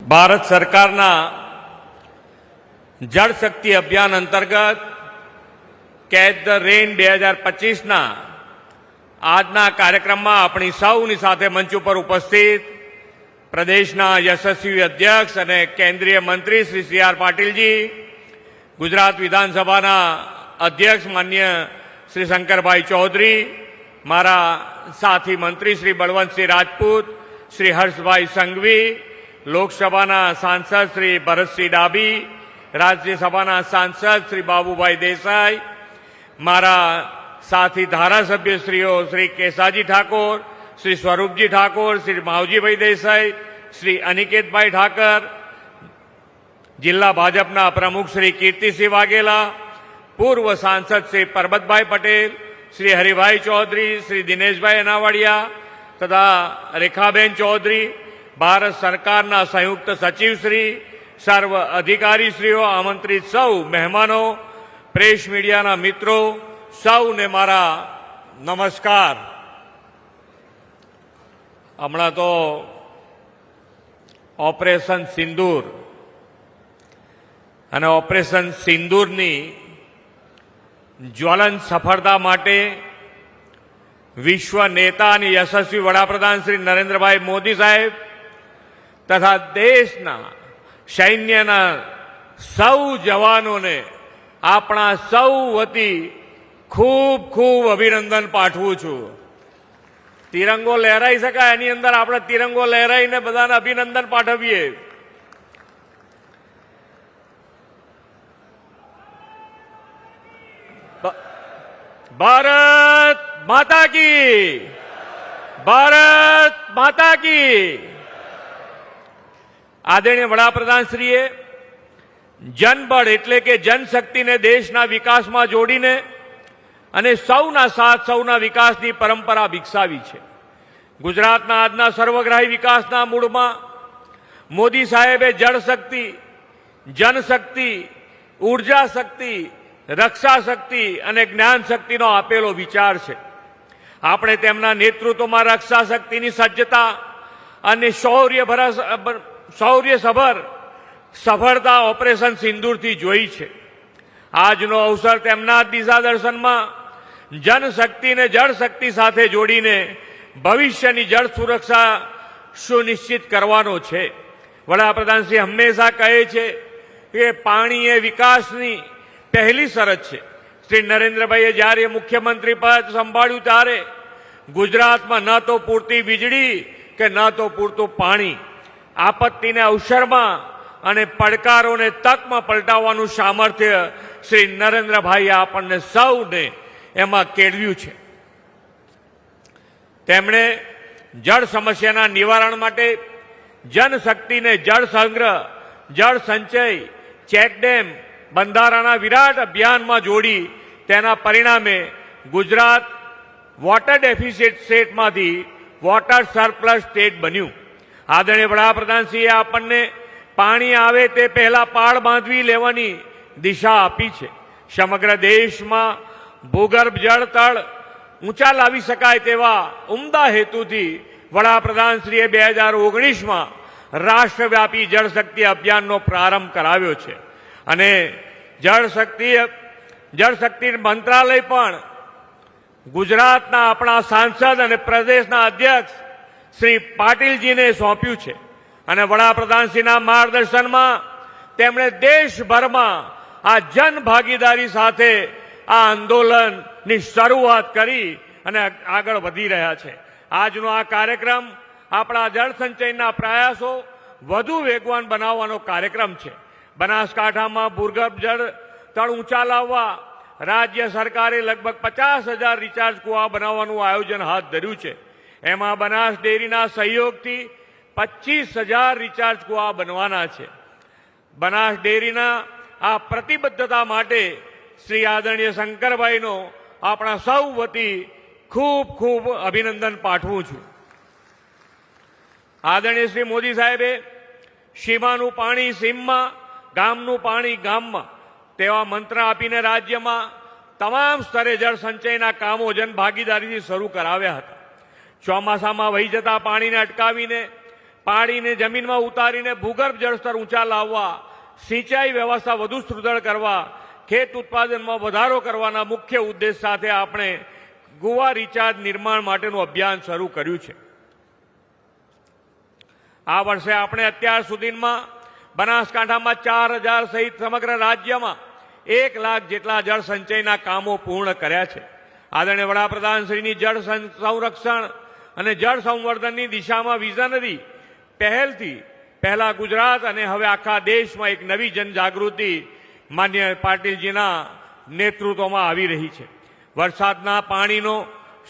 ભારત સરકારના જળ શક્તિ અભિયાન અંતર્ગત કેચ ધ રેઇન 2025ના આજના કાર્યક્રમમાં આપણી સૌની સાથે મંચ ઉપર ઉપસ્થિત પ્રદેશના યશસ્વી અધ્યક્ષ અને કેન્દ્રીય મંત્રી શ્રી સી.આર. પાટીલજી, ગુજરાત વિધાનસભાના અધ્યક્ષ માન્ય શ્રી શંકરભાઈ ચૌધરી, મારા સાથી મંત્રી શ્રી બળવંતસિંહ રાજપૂત, શ્રી હર્ષભાઈ સંઘવી, લોકસભાના સાંસદ શ્રી ભરતસિંહ ડાભી, રાજ્યસભાના સાંસદ શ્રી બાબુભાઈ દેસાઈ, મારા સાથી ધારાસભ્યશ્રીઓ શ્રી કેસાજી ઠાકોર, શ્રી સ્વરૂપજી ઠાકોર, શ્રી માવજીભાઈ દેસાઈ, શ્રી અનિકેતભાઈ ઠાકર, જિલ્લા ભાજપના પ્રમુખ શ્રી કીર્તિસિંહ વાઘેલા, પૂર્વ સાંસદ શ્રી પરબતભાઈ પટેલ, શ્રી હરિભાઈ ચૌધરી, શ્રી દિનેશભાઈ અનાવાડિયા તથા રેખાબેન ચૌધરી, ભારત સરકારના સંયુક્ત સચિવશ્રી, સર્વ અધિકારીશ્રીઓ, આમંત્રિત સૌ મહેમાનો, પ્રેસ મીડિયાના મિત્રો, સૌને મારા નમસ્કાર. હમણાં તો ઓપરેશન સિંદૂર અને ઓપરેશન સિંદૂરની જ્વલંત સફળતા માટે વિશ્વ નેતા અને યશસ્વી વડાપ્રધાન શ્રી નરેન્દ્રભાઈ મોદી સાહેબ તથા દેશના સૈન્યના સૌ જવાનોને આપણા સૌ વતી ખૂબ ખૂબ અભિનંદન પાઠવું છું. તિરંગો લહેરાઈ શકાય એની અંદર આપણે તિરંગો લહેરાઈને બધાને અભિનંદન પાઠવીએ. ભારત માતા કી, ભારત માતા કી. આદરણીય વડાપ્રધાનશ્રીએ જનબળ એટલે કે જનશક્તિને દેશના વિકાસમાં જોડીને અને સૌના સાથ સૌના વિકાસની પરંપરા વિકસાવી છે. ગુજરાતના આજના સર્વગ્રાહી વિકાસના મૂળમાં મોદી સાહેબે જળ શક્તિ, જનશક્તિ, ઉર્જા શક્તિ, રક્ષા શક્તિ અને જ્ઞાન શક્તિનો આપેલો વિચાર છે. આપણે તેમના નેતૃત્વમાં રક્ષા શક્તિની સજ્જતા અને શૌર્યસભર સફળતા ઓપરેશન સિંદૂરથી જોઈ છે. આજનો અવસર તેમના દિશા દર્શનમાં જનશક્તિને જળ શક્તિ સાથે જોડીને ભવિષ્યની જળ સુરક્ષા સુનિશ્ચિત કરવાનો છે. વડાપ્રધાનશ્રી હંમેશા કહે છે કે પાણી એ વિકાસની પહેલી શરત છે. શ્રી નરેન્દ્રભાઈએ જ્યારે મુખ્યમંત્રી પદ સંભાળ્યું ત્યારે ગુજરાતમાં ન તો પૂરતી વીજળી કે ન તો પૂરતું પાણી, આપત્તિને અવસરમાં અને પડકારોને તકમાં પલટાવવાનું સામર્થ્ય શ્રી નરેન્દ્રભાઈએ આપણને સૌને એમાં કેળવ્યું છે. તેમણે જળ સમસ્યાના નિવારણ માટે જનશક્તિને જળ સંગ્રહ, જળ સંચય, ચેકડેમ, બંધારણના વિરાટ અભિયાનમાં જોડી તેના પરિણામે ગુજરાત વોટર ડેફિસિટ સ્ટેટમાંથી વોટર સરપ્લસ સ્ટેટ બન્યું. આદરણીય વડાપ્રધાનશ્રીએ આપણને પાણી આવે તે પહેલા પાળ બાંધવી લેવાની દિશા આપી છે. સમગ્ર દેશમાં ભૂગર્ભ જળ તળ ઊંચા લાવી શકાય તેવા ઉમદા હેતુથી વડાપ્રધાનશ્રીએ 2019માં રાષ્ટ્રવ્યાપી જળશક્તિ અભિયાનનો પ્રારંભ કરાવ્યો છે અને જળશક્તિ મંત્રાલય પણ ગુજરાતના આપણા સાંસદ અને પ્રદેશના અધ્યક્ષ શ્રી પાટીલજીને સોંપ્યું છે અને વડાપ્રધાનશ્રીના માર્ગદર્શનમાં તેમણે દેશભરમાં આ જન ભાગીદારી સાથે આ આંદોલનની શરૂઆત કરી અને આગળ વધી રહ્યા છે. આજનો આ કાર્યક્રમ આપણા જળ સંચયના પ્રયાસો વધુ વેગવાન બનાવવાનો કાર્યક્રમ છે. બનાસકાંઠામાં ભૂગર્ભ જળ તળ ઊંચા લાવવા રાજ્ય સરકારે લગભગ 50,000 રિચાર્જ કુવા બનાવવાનું આયોજન હાથ ધર્યું છે. એમાં બનાસ ડેરીના સહયોગથી 25,000 રિચાર્જ કુવા બનવાના છે. બનાસ ડેરીના આ પ્રતિબદ્ધતા માટે શ્રી આદરણીય શંકરભાઈનો આપણા સૌ વતી ખૂબ ખૂબ અભિનંદન પાઠવું છું. આદરણીય શ્રી મોદી સાહેબે સીમાનું પાણી સીમમાં, ગામનું પાણી ગામમાં તેવા મંત્ર આપીને રાજ્યમાં તમામ સ્તરે જળ સંચયના કામો જન ભાગીદારીથી શરૂ કરાવ્યા હતા. ચોમાસામાં વહી જતા પાણીને અટકાવીને પાણીને જમીનમાં ઉતારીને ભૂગર્ભ જળસ્તર ઊંચા લાવવા, સિંચાઈ વ્યવસ્થા વધુ સુદૃઢ કરવા, ખેત ઉત્પાદનમાં વધારો કરવાના મુખ્ય ઉદ્દેશ સાથે આપણે ગોવા રિચાર્જ નિર્માણ માટેનું અભિયાન શરૂ કર્યું છે. આ વર્ષે આપણે અત્યાર સુધીમાં બનાસકાંઠામાં 4000 સહિત સમગ્ર રાજ્યમાં 1 લાખ જેટલા જળ સંચયના કામો પૂર્ણ કર્યા છે. આદરણીય વડાપ્રધાનશ્રીની જળ સંરક્ષણ અને જળ સંવર્ધનની દિશામાં વિઝનરી પહેલથી પહેલા ગુજરાત અને હવે આખા દેશમાં એક નવી જનજાગૃતિ માન્ય પાટીલજીના નેતૃત્વમાં આવી રહી છે. વરસાદના પાણીનો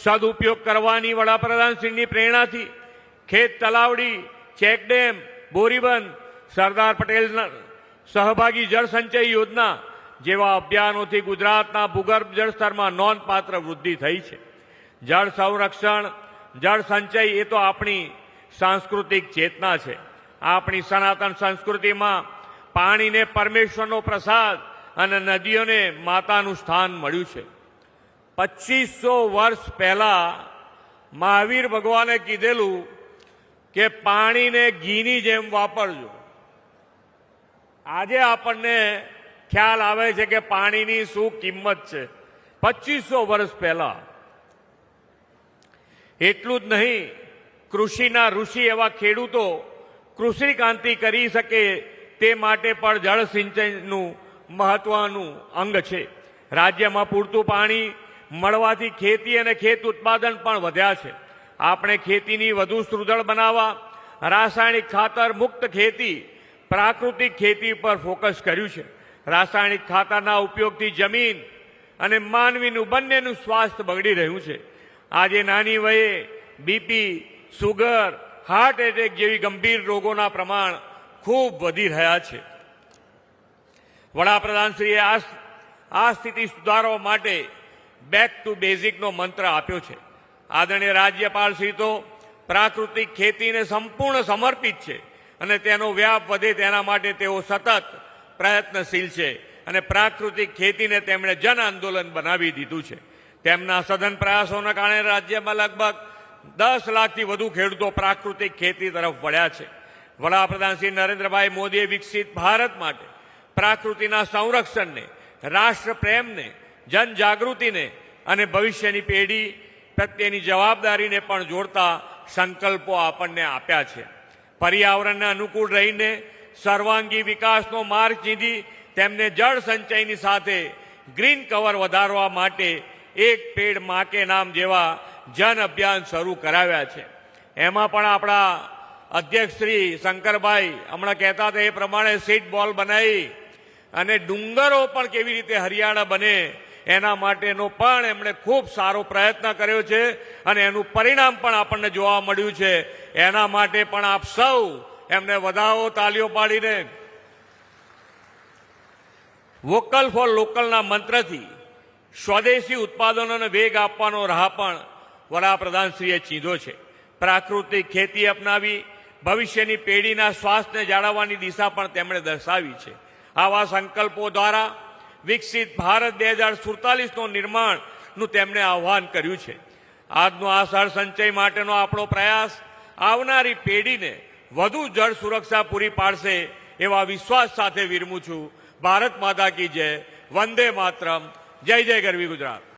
સદુપયોગ કરવાની વડાપ્રધાનશ્રીની પ્રેરણાથી ખેત તલાવડી, ચેકડેમ, બોરીબંધ, સરદાર પટેલ સહભાગી જળ સંચય યોજના જેવા અભિયાનોથી ગુજરાતના ભૂગર્ભ જળસ્તરમાં નોંધપાત્ર વૃદ્ધિ થઈ છે. જળ સંરક્ષણ, જળ સંચય એ તો આપણી સાંસ્કૃતિક ચેતના છે. આપણી સનાતન સંસ્કૃતિમાં પાણીને પરમેશ્વરનો પ્રસાદ અને નદીઓને માતાનું સ્થાન મળ્યું છે. 2500 વર્ષ પહેલા મહાવીર ભગવાને કીધેલું કે પાણીને ઘીની જેમ વાપરજો. આજે આપણને ખ્યાલ આવે છે કે પાણીની શું કિંમત છે. 2500 વર્ષ પહેલા. એટલું જ નહીં, કૃષિના ઋષિ એવા ખેડૂતો કૃષિ ક્રાંતિ કરી શકે તે માટે પણ જળ સિંચનનું મહત્વનું અંગ છે. રાજ્યમાં પૂરતું પાણી મળવાથી ખેતી અને ખેત ઉત્પાદન પણ વધ્યા છે. આપણે ખેતીની વધુ સુદૃઢ બનાવવા રાસાયણિક ખાતર મુક્ત ખેતી, પ્રાકૃતિક ખેતી પર ફોકસ કર્યું છે. રાસાયણિક ખાતરના ઉપયોગથી જમીન અને માનવીનું બંનેનું સ્વાસ્થ્ય બગડી રહ્યું છે. આજે નાની વયે બીપી, સુગર, હાર્ટ એટેક જેવી ગંભીર રોગોના પ્રમાણ ખૂબ વધી રહ્યા છે. વડાપ્રધાનશ્રીએ આ સ્થિતિ સુધારવા માટે બેક ટુ બેઝિકનો મંત્ર આપ્યો છે. આદરણીય રાજ્યપાલશ્રી તો પ્રાકૃતિક ખેતીને સંપૂર્ણ સમર્પિત છે અને તેનો વ્યાપ વધે તેના માટે તેઓ સતત પ્રયત્નશીલ છે અને પ્રાકૃતિક ખેતીને તેમણે જન આંદોલન બનાવી દીધું છે. તેમના સઘન પ્રયાસોના કારણે રાજ્યમાં લગભગ 10 લાખથી વધુ ખેડૂતો પ્રાકૃતિક ખેતી તરફ વળ્યા છે. વડાપ્રધાન શ્રી નરેન્દ્રભાઈ મોદીએ વિકસિત ભારત માટે પ્રાકૃતિના સંરક્ષણને, રાષ્ટ્ર પ્રેમને, જનજાગૃતિને અને ભવિષ્યની પેઢી પ્રત્યેની જવાબદારીને પણ જોડતા સંકલ્પો આપણને આપ્યા છે. પર્યાવરણને અનુકૂળ રહીને સર્વાંગી વિકાસનો માર્ગ ચીંધી તેમને જળ સંચયની સાથે ગ્રીન કવર વધારવા માટે એક પેડ માં કે નામ જેવા જન અભિયાન શરૂ કરાવ્યા છે. એમાં પણ આપણા અધ્યક્ષ શ્રી શંકરભાઈ હમણાં કહેતા હતા એ પ્રમાણે સીડ બોલ બનાવી અને ડુંગરો પણ કેવી રીતે હરિયાળા બને એના માટેનો પણ એમણે ખૂબ સારો પ્રયત્ન કર્યો છે અને એનું પરિણામ પણ આપણને જોવા મળ્યું છે. એના માટે પણ આપ સૌ એમને વધાવો, તાલીઓ પાડીને. વોકલ ફોર લોકલના મંત્રથી સ્વદેશી ઉત્પાદનોને વેગ આપવાનો રાહ પણ વડાપ્રધાનશ્રીએ ચીંધો છે. પ્રાકૃતિક ખેતી અપનાવી ભવિષ્યની પેઢીના સ્વાસ્થ્યને જાળવવાની દિશા પણ તેમણે દર્શાવી છે. આવા સંકલ્પો દ્વારા વિકસિત ભારત 2047નું નિર્માણનું તેમણે આહ્વાન કર્યું છે. આજનો આ જળ સંચય માટેનો આપણો પ્રયાસ આવનારી પેઢીને વધુ જળ સુરક્ષા પૂરી પાડશે એવા વિશ્વાસ સાથે વિરમું છું. ભારત માતા કી જય. વંદે માતરમ. જય જય ગરવી ગુજરાત.